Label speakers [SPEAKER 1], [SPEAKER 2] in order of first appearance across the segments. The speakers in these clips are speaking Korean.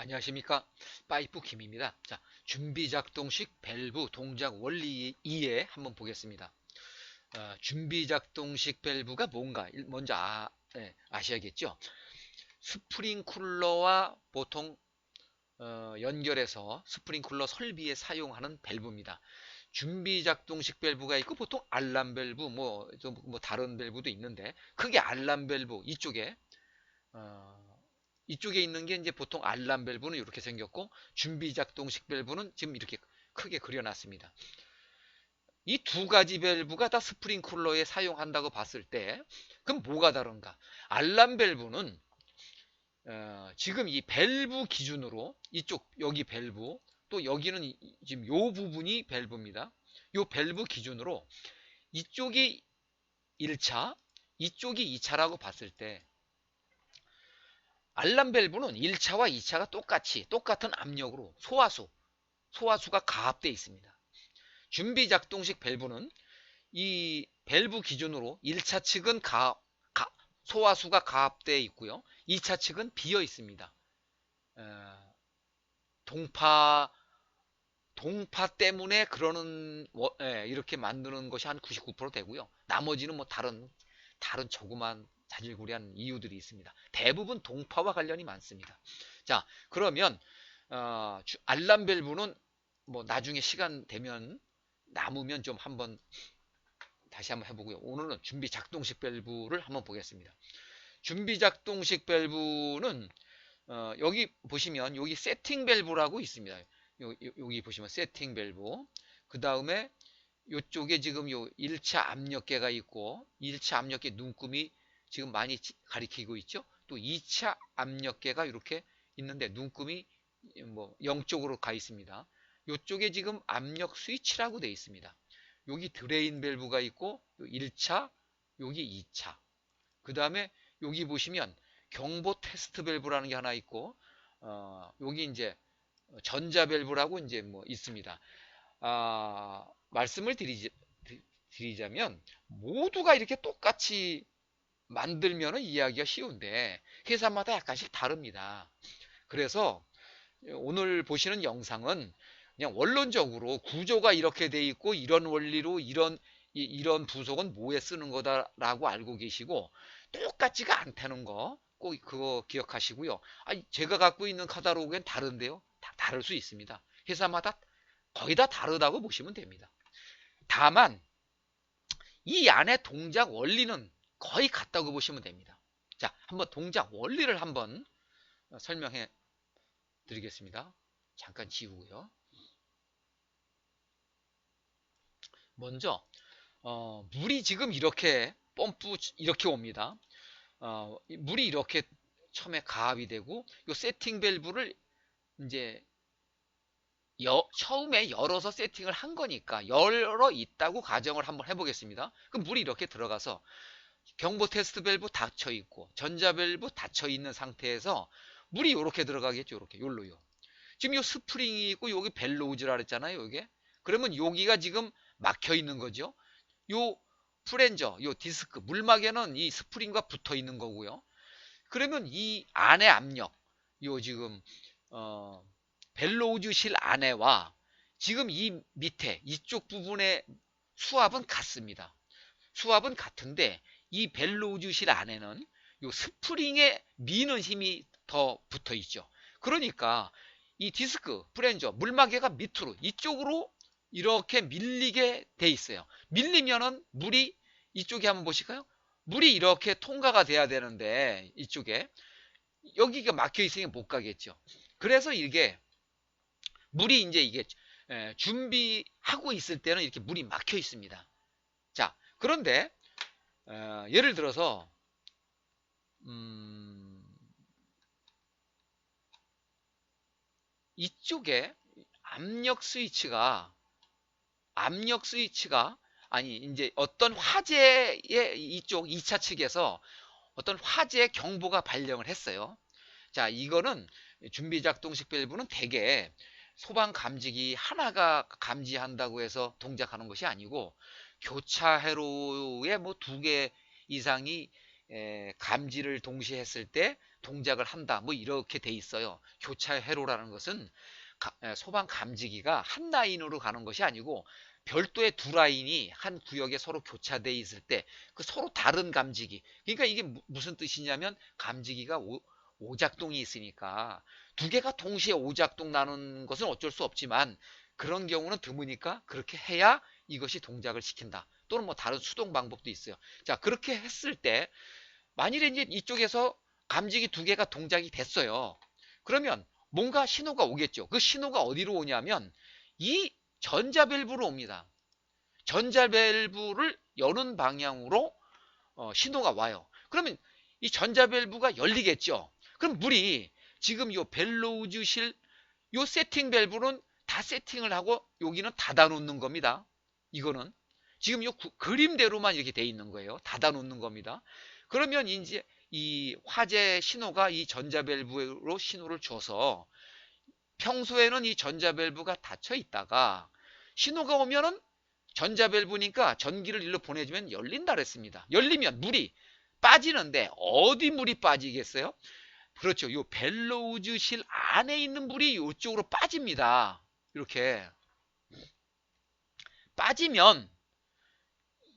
[SPEAKER 1] 안녕하십니까. 파이프 김입니다. 자, 준비작동식 밸브 동작 원리 2에 한번 보겠습니다. 준비작동식 밸브가 뭔가 먼저 아셔야겠죠. 스프링쿨러와 보통 연결해서 스프링쿨러 설비에 사용하는 밸브입니다. 준비작동식 밸브가 있고 보통 알람 밸브 뭐 다른 밸브도 있는데 크게 알람 밸브 이쪽에 있는 게 이제 보통 알람 밸브는 이렇게 생겼고 준비 작동식 밸브는 지금 이렇게 크게 그려놨습니다. 이 두 가지 밸브가 다 스프링쿨러에 사용한다고 봤을 때 그럼 뭐가 다른가? 알람 밸브는 지금 이 밸브 기준으로 이쪽 여기 밸브 또 여기는 지금 요 부분이 밸브입니다. 요 밸브 기준으로 이쪽이 1차 이쪽이 2차라고 봤을 때 알람 밸브는 1차와 2차가 똑같은 압력으로 소화수가 가압되어 있습니다. 준비 작동식 밸브는 이 밸브 기준으로 1차 측은 소화수가 가압되어 있고요. 2차 측은 비어 있습니다. 동파 때문에 그러는 이렇게 만드는 것이 한 99% 되고요. 나머지는 뭐 다른 조그만 자질구레한 이유들이 있습니다. 대부분 동파와 관련이 많습니다. 자, 그러면 알람 밸브는 뭐 나중에 시간 되면 남으면 좀 다시 한번 해보고요. 오늘은 준비 작동식 밸브를 한번 보겠습니다. 준비 작동식 밸브는 여기 보시면 여기 세팅 밸브라고 있습니다. 여기 보시면 세팅 밸브. 그 다음에 이쪽에 지금 요 1차 압력계가 있고 1차 압력계 눈금이 지금 많이 가리키고 있죠. 또 2차 압력계가 이렇게 있는데 눈금이 뭐 0쪽으로 가 있습니다. 이쪽에 지금 압력 스위치라고 되어 있습니다. 여기 드레인 밸브가 있고 1차, 여기 2차. 그 다음에 여기 보시면 경보 테스트 밸브라는 게 하나 있고 여기 이제 전자 밸브라고 이제 뭐 있습니다. 말씀을 드리자면 모두가 이렇게 똑같이 만들면 이해하기가 쉬운데 회사마다 약간씩 다릅니다. 그래서 오늘 보시는 영상은 그냥 원론적으로 구조가 이렇게 돼 있고 이런 원리로 이런 부속은 뭐에 쓰는 거다라고 알고 계시고 똑같지가 않다는 거 꼭 그거 기억하시고요. 제가 갖고 있는 카탈로그엔 다른데요. 다 다를 수 있습니다. 회사마다 거의 다 다르다고 보시면 됩니다. 다만 이 안에 동작 원리는 거의 같다고 보시면 됩니다. 자, 한번 동작 원리를 한번 설명해 드리겠습니다. 잠깐 지우고요. 먼저 물이 지금 이렇게 펌프 이렇게 옵니다. 물이 이렇게 처음에 가압이 되고 이 세팅 밸브를 이제 처음에 열어서 세팅을 한 거니까 열어 있다고 가정을 한번 해보겠습니다. 그럼 물이 이렇게 들어가서 경보 테스트 밸브 닫혀 있고 전자 밸브 닫혀 있는 상태에서 물이 이렇게 들어가겠죠. 이렇게 요로요. 지금 요 스프링이 있고 여기 벨로우즈라 그랬잖아요. 이게 그러면 여기가 지금 막혀 있는 거죠. 요 플랜저, 요 디스크 물막에는 이 스프링과 붙어 있는 거고요. 그러면 이 안의 압력, 요 지금 벨로우즈실 안에와 지금 이 밑에 이쪽 부분의 수압은 같습니다. 수압은 같은데 이 벨로우즈실 안에는 요 스프링에 미는 힘이 더 붙어 있죠. 그러니까 이 디스크, 플랜저, 물마개가 밑으로 이쪽으로 이렇게 밀리게 돼 있어요. 밀리면은 물이 이쪽에 한번 보실까요? 물이 이렇게 통과가 돼야 되는데 이쪽에 여기가 막혀 있으니 못 가겠죠. 그래서 이게 물이 이제 이게 준비하고 있을 때는 이렇게 물이 막혀 있습니다. 자, 그런데 예를 들어서 이쪽에 압력 스위치가 아니 이제 어떤 화재의 이쪽 2차 측에서 어떤 화재 경보가 발령을 했어요. 자, 이거는 준비 작동식 밸브는 대개 소방 감지기 하나가 감지한다고 해서 동작하는 것이 아니고 교차 회로에 뭐 2개 이상이 감지를 동시에 했을 때 동작을 한다. 뭐 이렇게 돼 있어요. 교차 회로라는 것은 소방 감지기가 한 라인으로 가는 것이 아니고 별도의 두 라인이 한 구역에 서로 교차돼 있을 때 그 서로 다른 감지기. 그러니까 이게 무슨 뜻이냐면 감지기가 오작동이 있으니까 두 개가 동시에 오작동 나는 것은 어쩔 수 없지만 그런 경우는 드무니까 그렇게 해야 이것이 동작을 시킨다. 또는 뭐 다른 수동 방법도 있어요. 자, 그렇게 했을 때 만일에 이제 이쪽에서 감지기 두 개가 동작이 됐어요. 그러면 뭔가 신호가 오겠죠. 그 신호가 어디로 오냐면 이 전자밸브로 옵니다. 전자밸브를 여는 방향으로 신호가 와요. 그러면 이 전자밸브가 열리겠죠. 그럼 물이 지금 요 벨로우즈실 요 세팅 밸브는 다 세팅을 하고 여기는 닫아 놓는 겁니다. 이거는 지금 요 그림대로만 이렇게 돼 있는 거예요. 닫아 놓는 겁니다. 그러면 이제 이 화재 신호가 이 전자밸브로 신호를 줘서 평소에는 이 전자밸브가 닫혀 있다가 신호가 오면은 전자밸브니까 전기를 일로 보내주면 열린다 그랬습니다. 열리면 물이 빠지는데 어디 물이 빠지겠어요? 그렇죠. 요 벨로우즈실 안에 있는 물이 이쪽으로 빠집니다. 이렇게 빠지면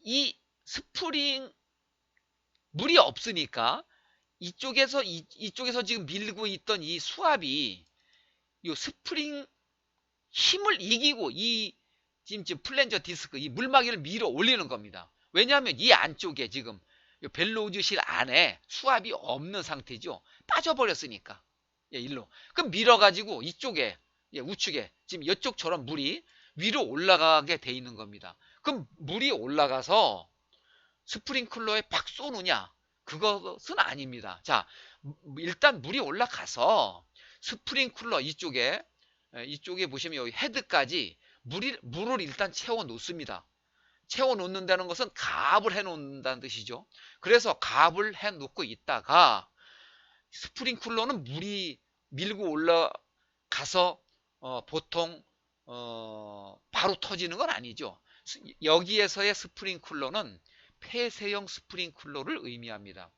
[SPEAKER 1] 이 스프링 물이 없으니까 이쪽에서 지금 밀고 있던 이 수압이 요 스프링 힘을 이기고 이 지금 플랜저 디스크 이 물막이를 밀어 올리는 겁니다. 왜냐하면 이 안쪽에 지금 벨로우즈실 안에 수압이 없는 상태죠. 빠져버렸으니까. 예, 일로. 그럼 밀어가지고 이쪽에 우측에 지금 이쪽처럼 물이 위로 올라가게 돼 있는 겁니다. 그럼 물이 올라가서 스프링클러에 팍 쏘느냐? 그것은 아닙니다. 자, 일단 물이 올라가서 스프링클러 이쪽에 보시면 여기 헤드까지 물을 일단 채워 놓습니다. 채워 놓는다는 것은 가압을 해 놓는다는 뜻이죠. 그래서 가압을 해 놓고 있다가 스프링클러는 물이 밀고 올라가서 보통 바로 터지는 건 아니죠. 여기에서의 스프링클러는 폐쇄형 스프링클러를 의미합니다.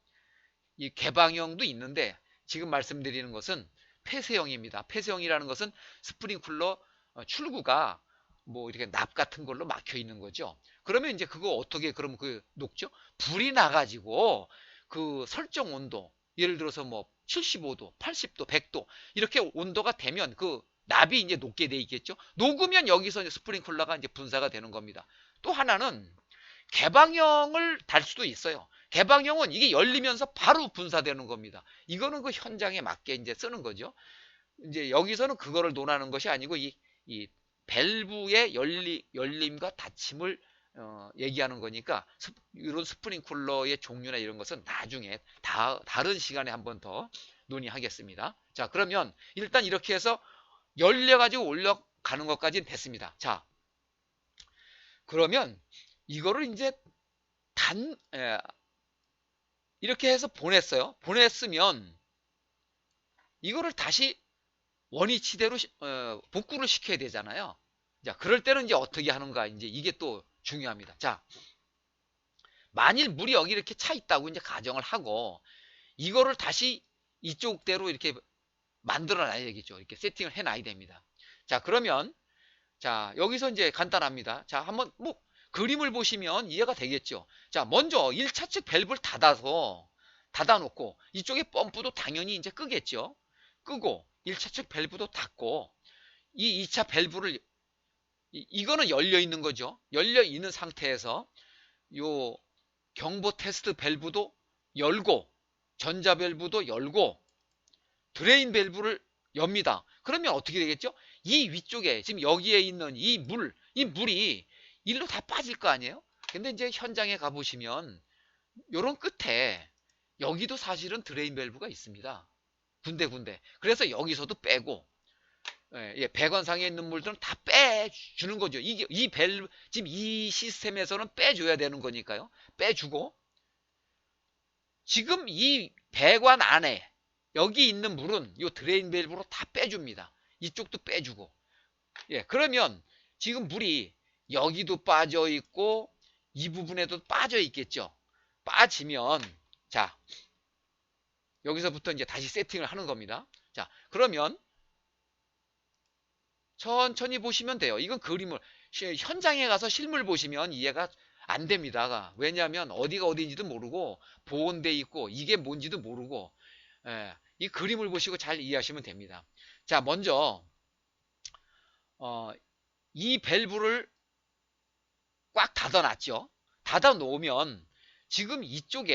[SPEAKER 1] 이 개방형도 있는데 지금 말씀드리는 것은 폐쇄형입니다. 폐쇄형이라는 것은 스프링클러 출구가 뭐 이렇게 납 같은 걸로 막혀 있는 거죠. 그러면 이제 그거 어떻게 그럼 그 녹죠? 불이 나가지고 그 설정 온도 예를 들어서 뭐 75도, 80도, 100도 이렇게 온도가 되면 그 납이 이제 녹게 돼 있겠죠. 녹으면 여기서 이제 스프링클러가 이제 분사가 되는 겁니다. 또 하나는 개방형을 달 수도 있어요. 개방형은 이게 열리면서 바로 분사되는 겁니다. 이거는 그 현장에 맞게 이제 쓰는 거죠. 이제 여기서는 그거를 논하는 것이 아니고 이 밸브의 열림과 닫힘을 얘기하는 거니까 이런 스프링쿨러의 종류나 이런 것은 나중에 다른 시간에 한번 더 논의하겠습니다. 자, 그러면 일단 이렇게 해서 열려가지고 올라가는 것까지는 됐습니다. 자, 그러면 이거를 이제 이렇게 해서 보냈어요. 보냈으면 이거를 다시 원위치대로 복구를 시켜야 되잖아요. 자, 그럴 때는 이제 어떻게 하는가 이제 이게 또 중요합니다. 자, 만일 물이 여기 이렇게 차 있다고 이제 가정을 하고 이거를 다시 이쪽대로 이렇게 만들어 놔야겠죠. 이렇게 세팅을 해 놔야 됩니다. 자, 그러면 자, 여기서 이제 간단합니다. 자, 한번 뭐 그림을 보시면 이해가 되겠죠. 자, 먼저 1차 측 밸브를 닫아놓고 이쪽에 펌프도 당연히 이제 끄겠죠. 끄고 1차 측 밸브도 닫고 이 2차 밸브를 이거는 열려 있는 거죠. 열려 있는 상태에서 요 경보 테스트 밸브도 열고 전자 밸브도 열고 드레인 밸브를 엽니다. 그러면 어떻게 되겠죠? 이 위쪽에 지금 여기에 있는 이 물이 일로 다 빠질 거 아니에요? 근데 이제 현장에 가보시면 요런 끝에 여기도 사실은 드레인 밸브가 있습니다. 군데군데. 그래서 여기서도 빼고 배관상에 있는 물들은 다 빼주는 거죠. 이 밸브 지금 이 시스템에서는 빼줘야 되는 거니까요. 빼주고 지금 이 배관 안에 여기 있는 물은 이 드레인 밸브로 다 빼줍니다. 이쪽도 빼주고. 그러면 지금 물이 여기도 빠져 있고 이 부분에도 빠져 있겠죠. 빠지면 자, 여기서부터 이제 다시 세팅을 하는 겁니다. 자, 그러면 천천히 보시면 돼요. 이건 그림을 현장에 가서 실물 보시면 이해가 안 됩니다. 왜냐하면 어디가 어디인지도 모르고 보온돼 있고 이게 뭔지도 모르고 이 그림을 보시고 잘 이해하시면 됩니다. 자, 먼저 이 밸브를 꽉 닫아 놨죠. 닫아 놓으면 지금 이쪽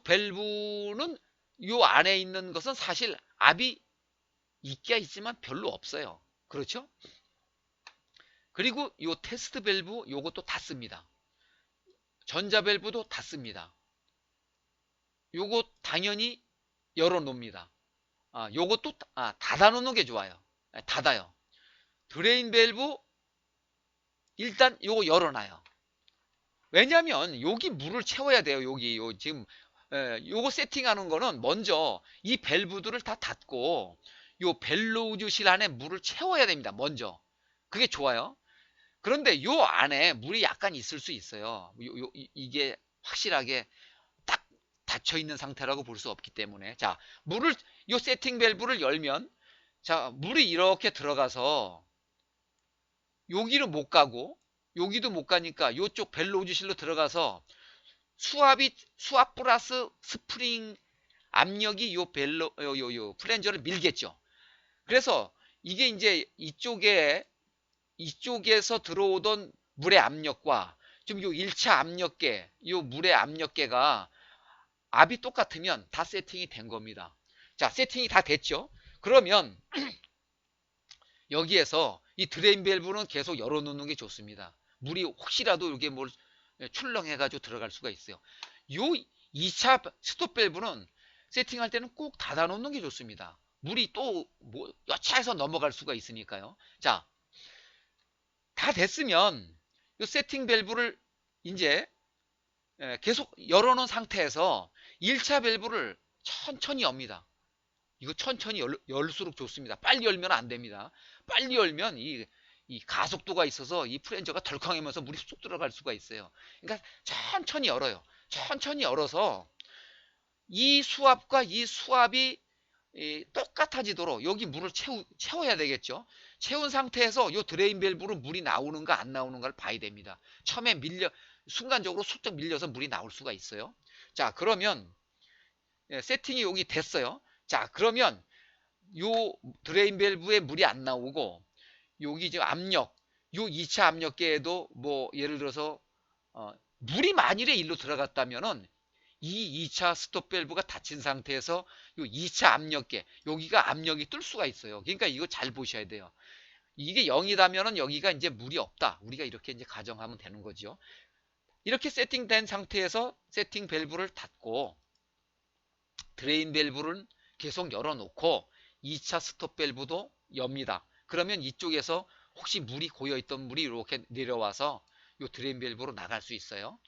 [SPEAKER 1] 밸브는 요 안에 있는 것은 사실 압이 있기야 있지만 별로 없어요. 그렇죠? 그리고 요 테스트 밸브 요것도 닫습니다. 전자 밸브도 닫습니다. 요거 당연히 열어 놓습니다. 요것도 닫아 놓는 게 좋아요. 닫아요. 드레인 밸브 일단 요거 열어놔요. 왜냐면 여기 물을 채워야 돼요. 지금 요거 세팅하는 거는 먼저 이 밸브들을 다 닫고 요 벨로우즈실 안에 물을 채워야 됩니다. 먼저. 그게 좋아요. 그런데 요 안에 물이 약간 있을 수 있어요. 이게 확실하게 딱 닫혀 있는 상태라고 볼 수 없기 때문에. 자, 요 세팅 밸브를 열면 자, 물이 이렇게 들어가서 여기는 못 가고 여기도 못 가니까 요쪽 벨로우즈실로 들어가서 수압 플러스 스프링 압력이 요 플랜저를 밀겠죠. 그래서 이게 이제 이쪽에서 들어오던 물의 압력과 지금 요 1차 압력계, 요 물의 압력계가 압이 똑같으면 다 세팅이 된 겁니다. 자, 세팅이 다 됐죠. 그러면 여기에서 이 드레인 밸브는 계속 열어놓는 게 좋습니다. 물이 혹시라도 이게 뭘 출렁해가지고 들어갈 수가 있어요. 요 2차 스톱 밸브는 세팅할 때는 꼭 닫아놓는 게 좋습니다. 물이 또 뭐 여차해서 넘어갈 수가 있으니까요. 자, 다 됐으면 이 세팅 밸브를 이제 계속 열어놓은 상태에서 1차 밸브를 천천히 엽니다. 이거 천천히 열수록 좋습니다. 빨리 열면 안 됩니다. 빨리 열면 이 가속도가 있어서 이 플랜저가 덜컹하면서 물이 쑥 들어갈 수가 있어요. 그러니까 천천히 열어요. 천천히 열어서 이 수압과 이 수압이 똑같아지도록 여기 물을 채워야 되겠죠. 채운 상태에서 이 드레인 밸브로 물이 나오는가 안 나오는가를 봐야 됩니다. 처음에 순간적으로 슬쩍 밀려서 물이 나올 수가 있어요. 자, 그러면 세팅이 여기 됐어요. 자, 그러면 요 드레인 밸브에 물이 안 나오고 여기 지금 요 2차 압력계에도 뭐 예를 들어서 물이 만일에 일로 들어갔다면은 이 2차 스톱 밸브가 닫힌 상태에서 요 2차 압력계 여기가 압력이 뜰 수가 있어요. 그러니까 이거 잘 보셔야 돼요. 이게 0이다면은 여기가 이제 물이 없다. 우리가 이렇게 이제 가정하면 되는 거죠. 이렇게 세팅된 상태에서 세팅 밸브를 닫고 드레인 밸브를 계속 열어놓고 2차 스톱 밸브도 엽니다. 그러면 이쪽에서 혹시 물이 고여있던 물이 이렇게 내려와서 이 드레인 밸브로 나갈 수 있어요.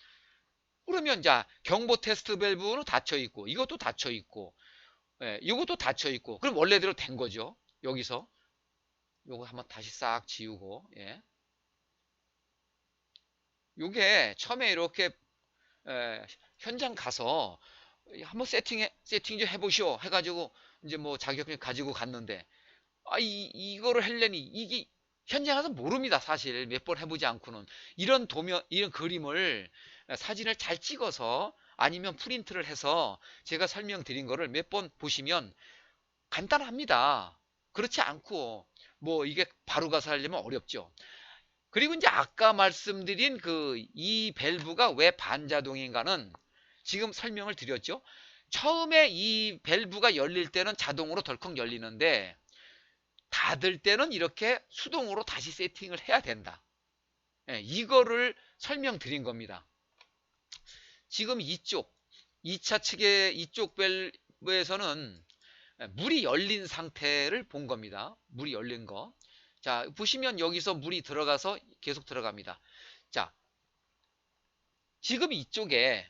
[SPEAKER 1] 그러면 자, 경보 테스트 밸브는 닫혀 있고 이것도 닫혀 있고 이것도 닫혀 있고 그럼 원래대로 된 거죠. 여기서 요거 한번 다시 싹 지우고 요게 처음에 이렇게 현장 가서 한번 세팅 좀 해보시오 해가지고 이제 뭐 자격증 가지고 갔는데 이거를 하려니 이게 현장 가서 모릅니다. 사실 몇 번 해보지 않고는 이런 그림을 사진을 잘 찍어서 아니면 프린트를 해서 제가 설명드린 거를 몇 번 보시면 간단합니다. 그렇지 않고 뭐 이게 바로 가서 하려면 어렵죠. 그리고 이제 아까 말씀드린 이 밸브가 왜 반자동인가는 지금 설명을 드렸죠. 처음에 이 밸브가 열릴 때는 자동으로 덜컥 열리는데 닫을 때는 이렇게 수동으로 다시 세팅을 해야 된다. 이거를 설명드린 겁니다. 지금 2차 측의 이쪽 밸브에서는 물이 열린 상태를 본 겁니다. 물이 열린 거. 자, 보시면 여기서 물이 들어가서 계속 들어갑니다. 자, 지금 이쪽에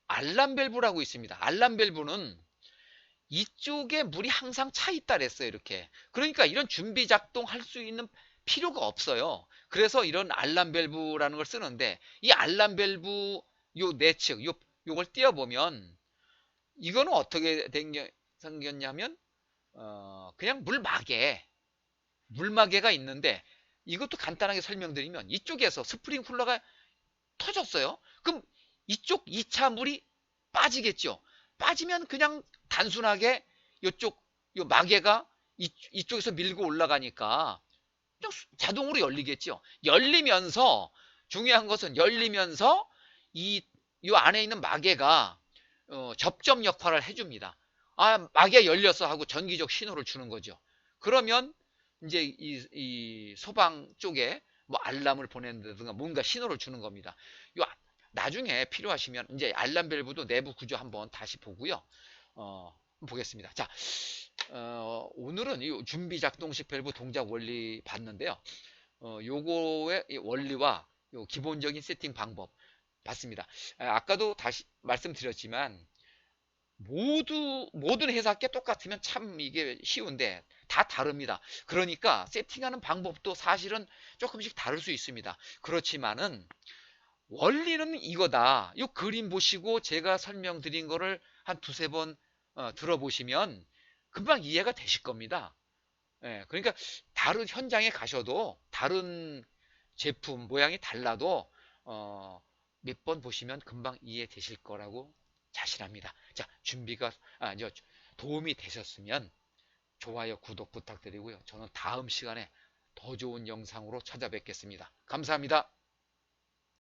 [SPEAKER 1] 알람 밸브라고 있습니다. 알람 밸브는 이쪽에 물이 항상 차 있다 그랬어요. 이렇게. 그러니까 이런 준비 작동할 수 있는 필요가 없어요. 그래서 이런 알람 밸브라는 걸 쓰는데 이 알람 밸브 요 내측, 요 요걸 띄워보면 이거는 어떻게 생겼냐면 그냥 물마개가 있는데 이것도 간단하게 설명드리면 이쪽에서 스프링 쿨러가 터졌어요. 그럼 이쪽 2차 물이 빠지겠죠. 빠지면 그냥 단순하게 이쪽 요 마개가 이쪽에서 밀고 올라가니까 그냥 자동으로 열리겠죠. 열리면서 중요한 것은 열리면서 이 안에 있는 마개가 접점 역할을 해줍니다. 아, 마개 열렸어 하고 전기적 신호를 주는 거죠. 그러면 이제 이 소방 쪽에 뭐 알람을 보낸다든가 뭔가 신호를 주는 겁니다. 요 나중에 필요하시면 이제 알람 밸브도 내부 구조 한번 다시 보고요. 보겠습니다. 자, 오늘은 이 준비 작동식 밸브 동작 원리 봤는데요. 요거의 원리와 요 기본적인 세팅 방법 봤습니다. 아까도 다시 말씀드렸지만 모든 회사께 똑같으면 참 이게 쉬운데 다 다릅니다. 그러니까 세팅하는 방법도 사실은 조금씩 다를 수 있습니다. 그렇지만은 원리는 이거다. 이 그림 보시고 제가 설명드린 거를 한 두세 번 들어보시면 금방 이해가 되실 겁니다. 예, 그러니까 다른 현장에 가셔도 다른 제품 모양이 달라도 몇 번 보시면 금방 이해되실 거라고 자신합니다. 자, 이제 도움이 되셨으면 좋아요, 구독 부탁드리고요. 저는 다음 시간에 더 좋은 영상으로 찾아뵙겠습니다. 감사합니다.